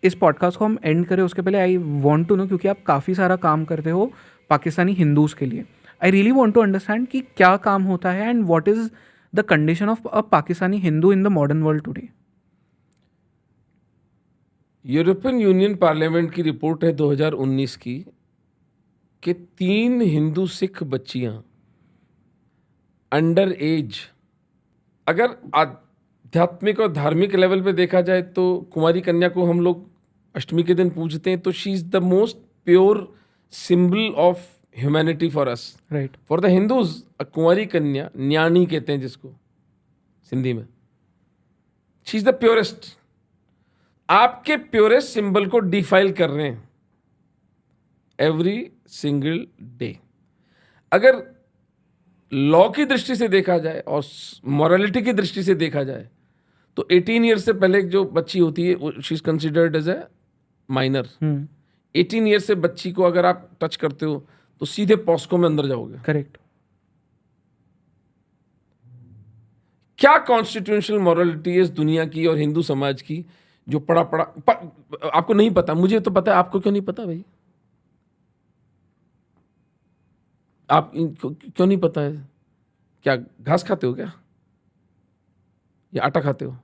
इस पॉडकास्ट को हम एंड करें उसके पहले आई वांट टू नो, क्योंकि आप काफ़ी सारा काम करते हो पाकिस्तानी हिंदूज़ के लिए, I really want to understand कि क्या काम होता है and what is the condition of a Pakistani Hindu in the modern world today. European Union parliament की रिपोर्ट है 2019 की कि 3 हिंदू सिख बच्चियां अंडर एज, अगर आध्यात्मिक और धार्मिक लेवल पे देखा जाए तो कुंवारी कन्या को हम लोग अष्टमी के दिन पूजते हैं, तो she is the most pure symbol of humanity for us. Right. For the Hindus कुंवारी कन्या, न्याणी कहते हैं जिसको सिंधी में, शी इज द प्योरेस्ट। आपके प्योरेस्ट सिंबल को डिफाइल कर रहे हैं एवरी सिंगल डे। अगर लॉ की दृष्टि से देखा जाए और मॉरलिटी की दृष्टि से देखा जाए तो 18 ईयर से पहले जो बच्ची होती है she is considered as a minor. 18 year से बच्ची को अगर आप टच करते हो तो सीधे पॉस्को में अंदर जाओगे। करेक्ट। क्या कॉन्स्टिट्यूशनल मॉरलिटी है इस दुनिया की और हिंदू समाज की जो पड़ा आपको नहीं पता? मुझे तो पता है, आपको क्यों नहीं पता भाई? आप क्यों नहीं पता है? क्या घास खाते हो क्या, या आटा खाते हो?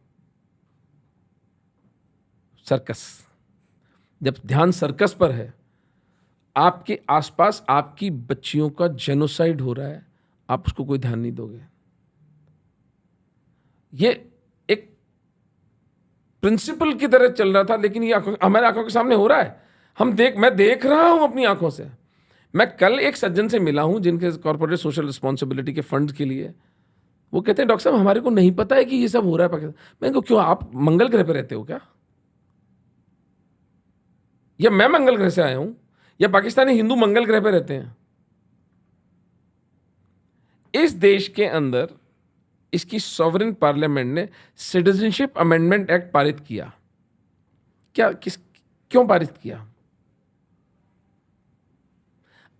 सर्कस, जब ध्यान सर्कस पर है, आपके आसपास आपकी बच्चियों का जेनोसाइड हो रहा है, आप उसको कोई ध्यान नहीं दोगे। ये एक प्रिंसिपल की तरह चल रहा था, लेकिन ये हमारे आंखों के सामने हो रहा है। मैं देख रहा हूं अपनी आंखों से। मैं कल एक सज्जन से मिला हूं जिनके कॉर्पोरेट सोशल रिस्पॉन्सिबिलिटी के फंड के लिए, वो कहते हैं डॉक्टर साहब हमारे को नहीं पता है कि ये सब हो रहा है पाकिस्तान। मैंने कहा क्यों, आप मंगल ग्रह पे रहते हो क्या? या मैं मंगल ग्रह से आया हूं, या पाकिस्तानी हिंदू मंगल ग्रह पे रहते हैं? इस देश के अंदर इसकी सॉवरेन पार्लियामेंट ने सिटीजनशिप अमेंडमेंट एक्ट पारित किया। क्यों पारित किया?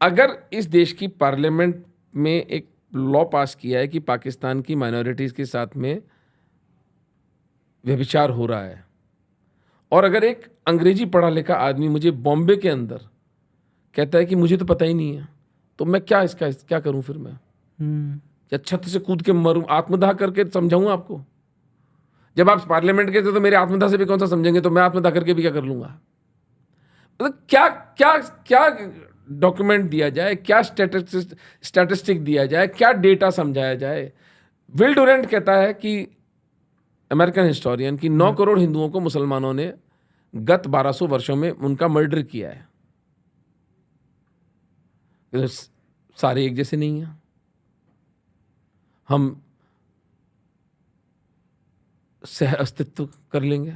अगर इस देश की पार्लियामेंट में एक लॉ पास किया है कि पाकिस्तान की माइनॉरिटीज के साथ में व्यभिचार हो रहा है, और अगर एक अंग्रेजी पढ़ा लिखा आदमी मुझे बॉम्बे के अंदर कहता है कि मुझे तो पता ही नहीं है, तो मैं क्या करूं फिर? मैं या छत से कूद के मरूं, आत्मदाह करके समझाऊं आपको? जब आप पार्लियामेंट के थे तो मेरे आत्मदाह से भी कौन सा समझेंगे, तो मैं आत्मदाह करके भी क्या कर लूंगा? मतलब क्या क्या क्या डॉक्यूमेंट दिया जाए, क्या स्टैटिस्टिक दिया जाए, क्या डेटा समझाया जाए? विल डुरेंट कहता है कि अमेरिकन हिस्टोरियन की 9 करोड़ हिंदुओं को मुसलमानों ने गत 1200 वर्षों में उनका मर्डर किया है। सारे एक जैसे नहीं हैं। हम सह अस्तित्व कर लेंगे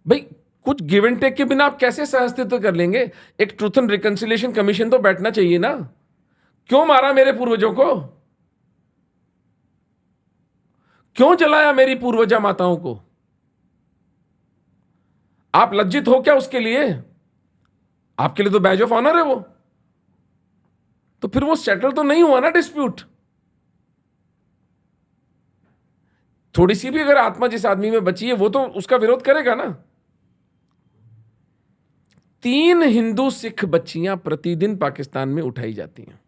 भाई? कुछ गिव एंड टेक के बिना आप कैसे सह अस्तित्व कर लेंगे? एक ट्रूथ एंड रिकंसिलिएशन कमीशन तो बैठना चाहिए ना। क्यों मारा मेरे पूर्वजों को? क्यों जलाया मेरी पूर्वजा माताओं को? आप लज्जित हो क्या उसके लिए? आपके लिए तो बैज ऑफ ऑनर है वो। तो फिर वो सेटल तो नहीं हुआ ना डिस्प्यूट। थोड़ी सी भी अगर आत्मा जिस आदमी में बची है वो तो उसका विरोध करेगा ना। 3 हिंदू सिख बच्चियां प्रतिदिन पाकिस्तान में उठाई जाती हैं।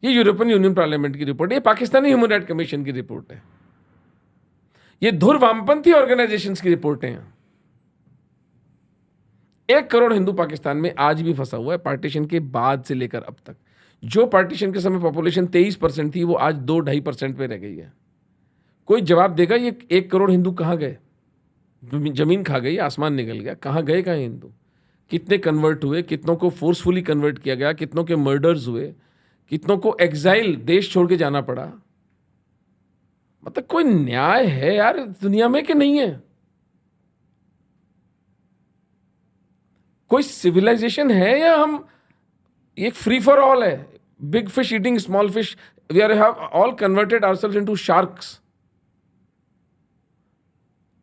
ये यूरोपियन यूनियन पार्लियामेंट की रिपोर्ट है, ये पाकिस्तानी ह्यूमन राइट कमीशन की रिपोर्ट है, ये धुर वामपंथी ऑर्गेनाइजेशंस की रिपोर्टें हैं। 1 करोड़ हिंदू पाकिस्तान में आज भी फंसा हुआ है, पार्टीशन के बाद से लेकर अब तक। जो पार्टीशन के समय पॉपुलेशन 23% थी, वो आज 2-2.5% पे रह गई है। कोई जवाब देगा ये 1 करोड़ हिंदू कहाँ गए? जमीन खा गई, आसमान निकल गया, कहाँ गए? कहाँ हिंदू? कितने कन्वर्ट हुए? कितनों को फोर्सफुली कन्वर्ट किया गया? कितनों के मर्डर्स हुए? कितनों को एग्जाइल, देश छोड़ के जाना पड़ा? मतलब कोई न्याय है यार दुनिया में कि नहीं है? कोई सिविलाइजेशन है, या हम एक फ्री फॉर ऑल है? Big fish eating small fish, we are have all converted ourselves into sharks.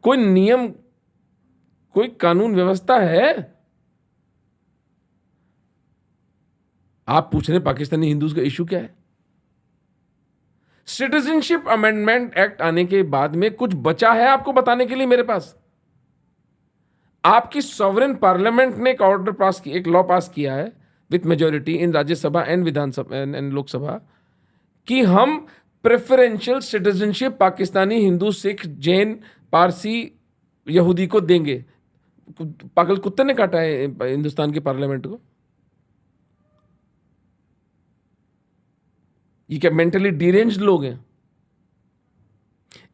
कोई नियम, कोई कानून व्यवस्था है? आप पूछ रहे पाकिस्तानी हिंदूज का इशू क्या है? सिटीजनशिप अमेंडमेंट एक्ट आने के बाद में कुछ बचा है आपको बताने के लिए मेरे पास? आपकी सॉवरेन पार्लियामेंट ने एक ऑर्डर पास किया, एक लॉ पास किया है with majority in Rajya Sabha and Vidhan Sabha and Lok Sabha कि हम प्रेफरेंशियल सिटीजनशिप पाकिस्तानी हिंदू सिख जैन पारसी यहूदी को देंगे। पागल कुत्ते ने काटा है हिंदुस्तान की पार्लियामेंट को। ये क्या मेंटली डिरेंज्ड लोग हैं?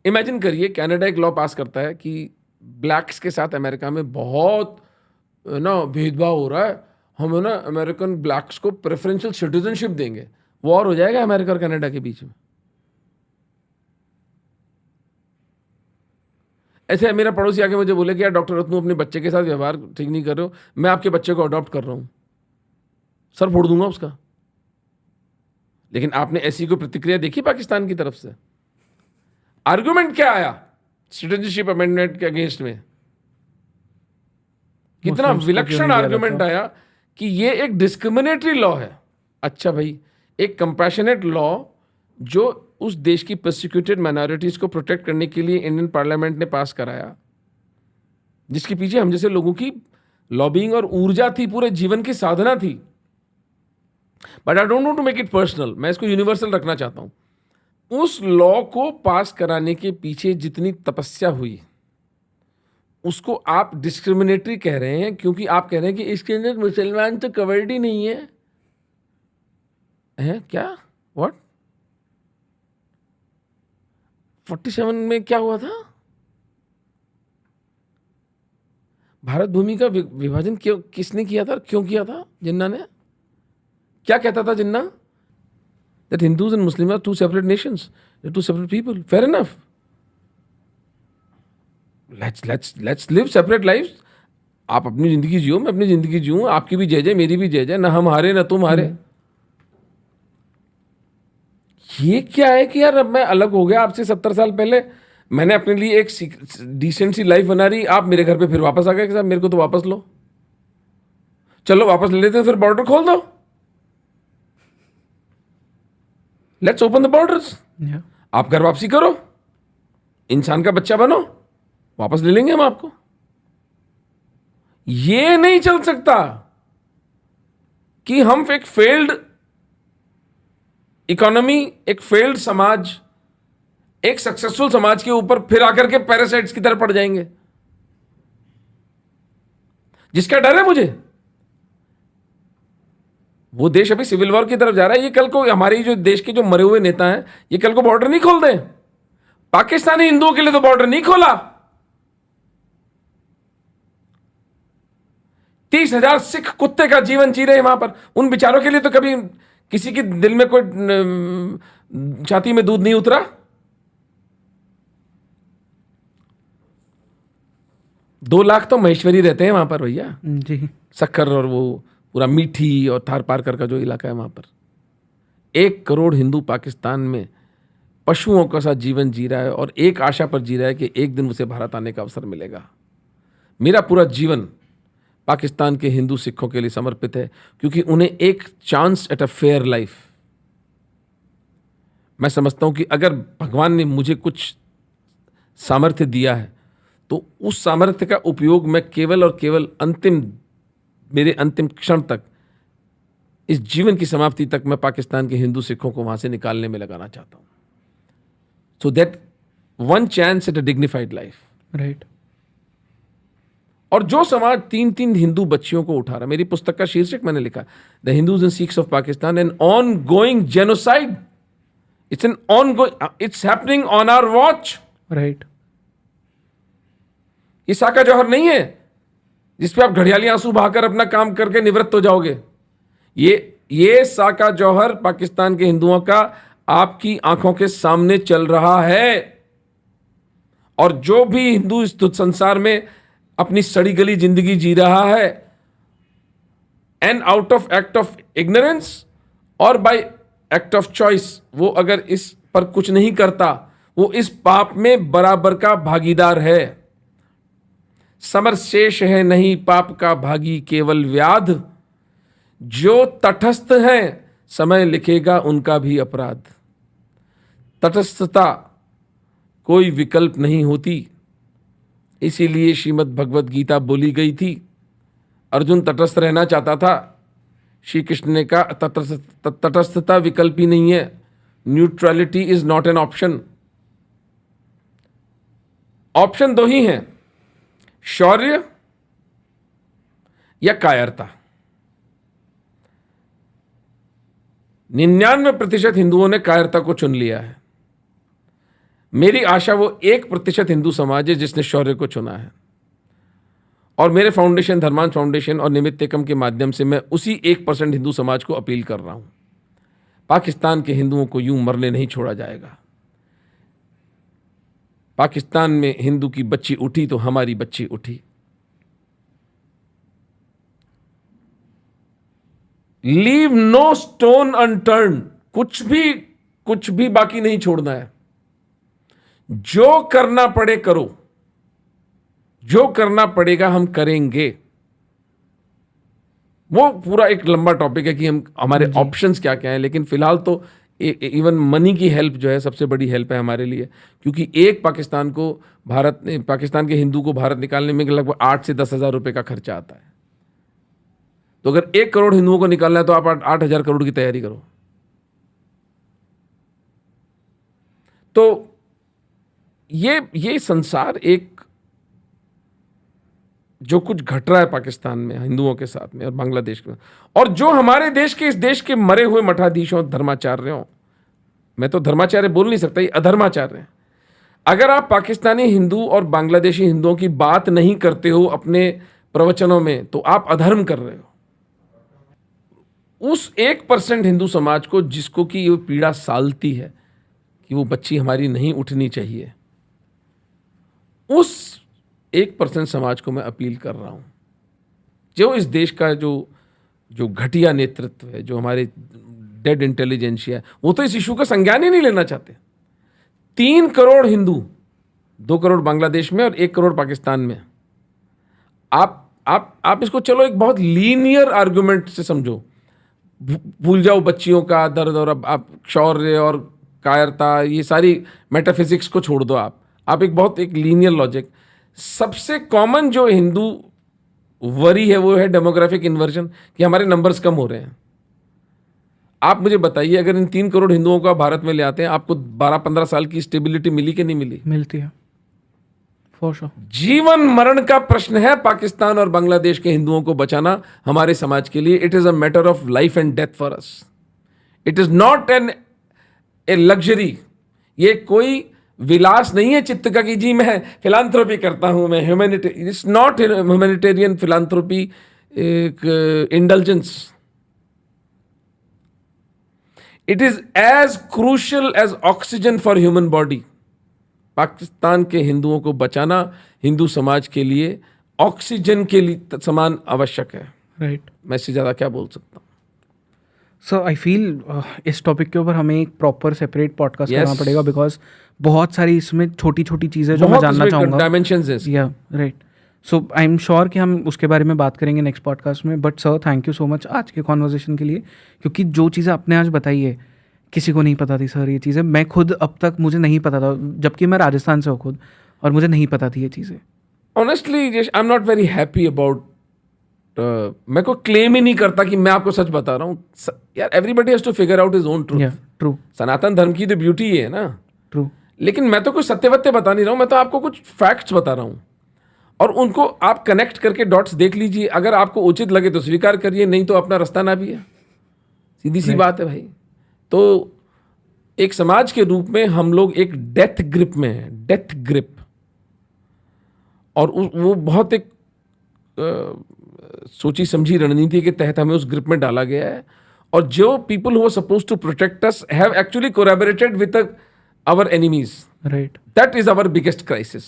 इमेजिन करिए, कनाडा एक लॉ पास करता है कि ब्लैक्स के साथ अमेरिका में बहुत ना भेदभाव हो रहा है, हम ना अमेरिकन ब्लैक्स को प्रेफरेंशियल सिटीजनशिप देंगे। वॉर हो जाएगा अमेरिका और कनाडा के बीच में। ऐसे मेरा पड़ोसी आके मुझे बोले कि यार डॉक्टर रत्नू अपने बच्चे के साथ व्यवहार ठीक नहीं कर रहे हो, मैं आपके बच्चे को अडॉप्ट कर रहा हूं, सर फोड़ दूंगा उसका। लेकिन आपने ऐसी कोई प्रतिक्रिया देखी पाकिस्तान की तरफ से? आर्गुमेंट क्या आया सिटीजनशिप अमेंडमेंट के अगेंस्ट में? कितना विलक्षण आर्गुमेंट आया कि ये एक डिस्क्रिमिनेटरी लॉ है। अच्छा भाई, एक कंपैशनेट लॉ जो उस देश की प्रोसिक्यूटेड माइनॉरिटीज को प्रोटेक्ट करने के लिए इंडियन पार्लियामेंट ने पास कराया, जिसके पीछे हम जैसे लोगों की लॉबिंग और ऊर्जा थी, पूरे जीवन की साधना थी। But I don't want to make it personal, मैं इसको यूनिवर्सल रखना चाहता हूं। उस लॉ को पास कराने के पीछे जितनी तपस्या हुई, उसको आप डिस्क्रिमिनेटरी कह रहे हैं, क्योंकि आप कह रहे हैं कि इसके अंदर मुसलमान तो कवर्ड ही नहीं है। क्या? व्हाट? 47 में क्या हुआ था? भारत भूमि का विभाजन क्यों, किसने किया था, क्यों किया था? जिन्ना ने। क्या कहता था Jinnah? That Hindus and Muslim are two separate nations, two separate people. Fair enough, let's live separate lives. आप अपनी जिंदगी जियो, मैं अपनी जिंदगी जीऊं, आपकी भी जय जय मेरी भी जय जय, ना हम हारे ना तुम हारे। ये क्या है कि यार अब मैं अलग हो गया आपसे 70 साल पहले, मैंने अपने लिए एक डिसेंट सी लाइफ बना रही, आप मेरे घर पे फिर वापस आ गए कि साहब मेरे को तो वापस लो। चलो वापस ले लेते हैं, फिर बॉर्डर खोल दो, लेट्स ओपन द बॉर्डर्स। आप घर वापसी करो, इंसान का बच्चा बनो, वापस ले लेंगे हम आपको। ये नहीं चल सकता कि हम एक फेल्ड इकोनॉमी, एक फेल्ड समाज, एक सक्सेसफुल समाज के ऊपर फिर आकर के पैरासाइट्स की तरह पड़ जाएंगे। जिसका डर है मुझे, वो देश अभी सिविल वॉर की तरफ जा रहा है। ये कल को हमारी जो देश के जो मरे हुए नेता हैं, ये कल को बॉर्डर नहीं खोल दें। पाकिस्तानी हिंदुओं के लिए तो बॉर्डर नहीं खोला। 30,000 सिख कुत्ते का जीवन जी रहे वहां पर, उन बेचारों के लिए तो कभी किसी के दिल में कोई छाती में दूध नहीं उतरा। 2 लाख तो महेश्वरी रहते हैं वहां पर भैया जी। सक्खर और वो पूरा मीठी और थार पारकर का जो इलाका है वहां पर 1 करोड़ हिंदू पाकिस्तान में पशुओं का साथ जीवन जी रहा है और एक आशा पर जी रहा है कि एक दिन उसे भारत आने का अवसर मिलेगा। मेरा पूरा जीवन पाकिस्तान के हिंदू सिखों के लिए समर्पित है, क्योंकि उन्हें एक chance at a fair life. मैं समझता हूं कि अगर भगवान ने मुझे कुछ सामर्थ्य दिया है तो उस सामर्थ्य का उपयोग मैं केवल और केवल मेरे अंतिम क्षण तक, इस जीवन की समाप्ति तक मैं पाकिस्तान के हिंदू सिखों को वहां से निकालने में लगाना चाहता हूं, so that one chance at a dignified life. Right. और जो समाज 3 हिंदू बच्चियों को उठा रहा, मेरी पुस्तक का शीर्षक मैंने लिखा the Hindus and Sikhs of Pakistan, an ongoing genocide. It's an ongoing, it's happening on our watch. Right. ये साका जौहर नहीं है जिसपे आप घड़ियाली आंसू बहाकर अपना काम करके निवृत्त हो जाओगे। ये साका जौहर पाकिस्तान के हिंदुओं का आपकी आंखों के सामने चल रहा है। और जो भी हिंदू इस संसार में अपनी सड़ी गली जिंदगी जी रहा है, and out of act of ignorance और बाय एक्ट ऑफ चॉइस, वो अगर इस पर कुछ नहीं करता, वो इस पाप में बराबर का भागीदार है। समर शेष है नहीं पाप का भागी केवल व्याध, जो तटस्थ हैं समय लिखेगा उनका भी अपराध। तटस्थता कोई विकल्प नहीं होती, इसीलिए श्रीमद् भगवत गीता बोली गई थी। अर्जुन तटस्थ रहना चाहता था, श्री कृष्ण ने कहा तटस्थता विकल्प ही नहीं है, neutrality is not an option. Option दो ही हैं, शौर्य या कायरता। 99% हिंदुओं ने कायरता को चुन लिया है। मेरी आशा वो 1% हिंदू समाज है जिसने शौर्य को चुना है। और मेरे फाउंडेशन, धर्मांश फाउंडेशन और निमित्तकम के माध्यम से मैं उसी 1% हिंदू समाज को अपील कर रहा हूं, पाकिस्तान के हिंदुओं को यूं मरने नहीं छोड़ा जाएगा। पाकिस्तान में हिंदू की बच्ची उठी तो हमारी बच्ची उठी। लीव नो स्टोन अनटर्न, कुछ भी बाकी नहीं छोड़ना है। जो करना पड़े करो, जो करना पड़ेगा हम करेंगे। वो पूरा एक लंबा टॉपिक है कि हमारे ऑप्शंस क्या क्या हैं, लेकिन फिलहाल तो इवन मनी की हेल्प जो है सबसे बड़ी हेल्प है हमारे लिए, क्योंकि एक पाकिस्तान के हिंदू को भारत निकालने में लगभग 8 से 10 हज़ार रुपए का खर्चा आता है। तो अगर 1 करोड़ हिंदुओं को निकालना है तो आप 8,000 करोड़ की तैयारी करो। तो ये संसार, एक जो कुछ घट रहा है पाकिस्तान में हिंदुओं के साथ में और बांग्लादेश में, और जो हमारे देश के, इस देश के मरे हुए मठाधीशों, धर्माचार्यों, मैं तो धर्माचार्य बोल नहीं सकता, ये अधर्माचार्य हैं। अगर आप पाकिस्तानी हिंदू और बांग्लादेशी हिंदुओं की बात नहीं करते हो अपने प्रवचनों में, तो आप अधर्म कर रहे हो। उस 1% हिंदू समाज को जिसको कि ये पीड़ा सालती है कि वो बच्ची हमारी नहीं उठनी चाहिए, उस 1% समाज को मैं अपील कर रहा हूं, जो इस देश का जो घटिया नेतृत्व है, जो हमारे डेड इंटेलिजेंसिया है, वो तो इस इशू का संज्ञान ही नहीं लेना चाहते। 3 करोड़ हिंदू, 2 करोड़ बांग्लादेश में और 1 करोड़ पाकिस्तान में। आप इसको चलो एक बहुत लीनियर आर्गुमेंट से समझो, भूल जाओ बच्चियों का दर्द और आप शौर्य और कायरता, ये सारी मेटाफिजिक्स को छोड़ दो। आप एक लीनियर लॉजिक, सबसे कॉमन जो हिंदू वरी है वो है डेमोग्राफिक इन्वर्जन, कि हमारे नंबर्स कम हो रहे हैं। आप मुझे बताइए, अगर इन 3 करोड़ हिंदुओं को भारत में ले आते हैं, आपको 12-15 साल की स्टेबिलिटी मिली कि नहीं मिली? मिलती है, फॉर श्योर। जीवन मरण का प्रश्न है पाकिस्तान और बांग्लादेश के हिंदुओं को बचाना हमारे समाज के लिए। It is a matter of life and death for us. It is not a luxury. ये कोई विलास नहीं है चित्त का कि जी मैं फिलांथ्रोपी करता हूं, मैं humanitarian. It's not humanitarian philanthropy, एक indulgence. It is as crucial as oxygen for human body. Pakistan के हिंदुओं को बचाना हिंदू समाज के लिए ऑक्सीजन के लिए समान आवश्यक है। राइट। मैं इससे ज़्यादा क्या बोल सकता हूँ? सो आई फील इस टॉपिक के ऊपर हमें एक प्रॉपर सेपरेट पॉडकास्ट करना पड़ेगा, बिकॉज बहुत सारी इसमें छोटी छोटी चीज़ें जो मैं जानना चाहूँगा, डायमेंशंस है। या right. So I am sure कि हम उसके बारे में बात करेंगे नेक्स्ट पॉडकास्ट में। But sir, thank you so much आज के कॉन्वर्जेशन के लिए, क्योंकि जो चीज़ें आपने आज बताई है किसी को नहीं पता थी सर। ये चीज़ें मैं खुद अब तक मुझे नहीं पता था, जबकि मैं राजस्थान से हूँ खुद, और मुझे नहीं पता थी ये चीज़ें। Honestly I am not very happy about, मैं को क्लेम ही नहीं करता कि मैं आपको सच बता रहा हूँ यार। Everybody has to figure out his own truth. True. सनातन धर्म की तो ब्यूटी है ना। ट्रू। लेकिन मैं तो कुछ सत्यवत्य बता नहीं रहा हूँ, मैं तो आपको कुछ फैक्ट्स बता रहा हूँ, और उनको आप कनेक्ट करके डॉट्स देख लीजिए। अगर आपको उचित लगे तो स्वीकार करिए, नहीं तो अपना रास्ता ना भी है। सीधी सी बात है भाई। तो एक समाज के रूप में हम लोग एक डेथ ग्रिप में हैं, डेथ ग्रिप। और वो बहुत एक सोची समझी रणनीति के तहत हमें उस ग्रिप में डाला गया है। और जो people who are supposed to protect us have actually collaborated with our enemies. Right. That is our biggest crisis.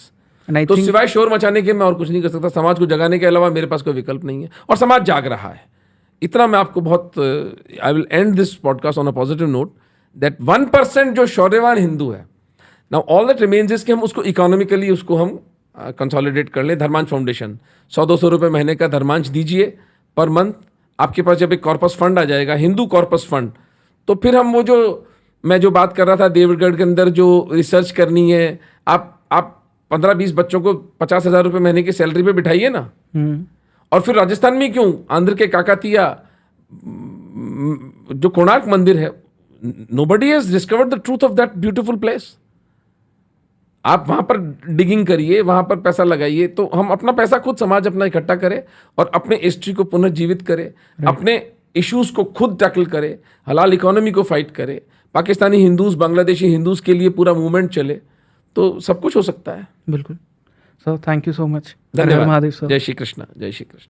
तो सिवाय शोर मचाने के मैं और कुछ नहीं कर सकता। समाज को जगाने के अलावा मेरे पास कोई विकल्प नहीं है, और समाज जाग रहा है। इतना मैं आपको बहुत, I will and this podcast on a positive note that 1% जो शौर्यवान हिंदू है, now all that remains is कि हम उसको इकोनॉमिकली उसको हम कंसोलिडेट कर लें। धर्मांश फाउंडेशन 100-200 रुपये महीने का धर्मांश दीजिए पर मंथ। आपके पास जब एक कॉर्पस फंड आ जाएगा, हिंदू कॉर्पस फंड, तो फिर हम वो जो मैं जो बात कर रहा था देवगढ़ के अंदर जो रिसर्च करनी है, आप 15-20 बच्चों को 50,000 रुपये महीने की सैलरी पे बिठाइए ना। और फिर राजस्थान में क्यों, आंध्र के काकातिया जो कोणार्क मंदिर है, nobody has discovered the truth of that beautiful place. आप वहां पर डिगिंग करिए, वहां पर पैसा लगाइए, तो हम अपना पैसा खुद समाज अपना इकट्ठा करे और अपने हिस्ट्री को पुनर्जीवित करे, अपने इश्यूज को खुद टैकल करे, हलाल इकोनॉमी को फाइट करे, पाकिस्तानी हिंदूज, बांग्लादेशी हिंदूज के लिए पूरा मूवमेंट चले, तो सब कुछ हो सकता है। बिल्कुल sir, thank you so much. धन्यवाद। महादेव सर। जय श्री कृष्ण, जय श्री कृष्ण।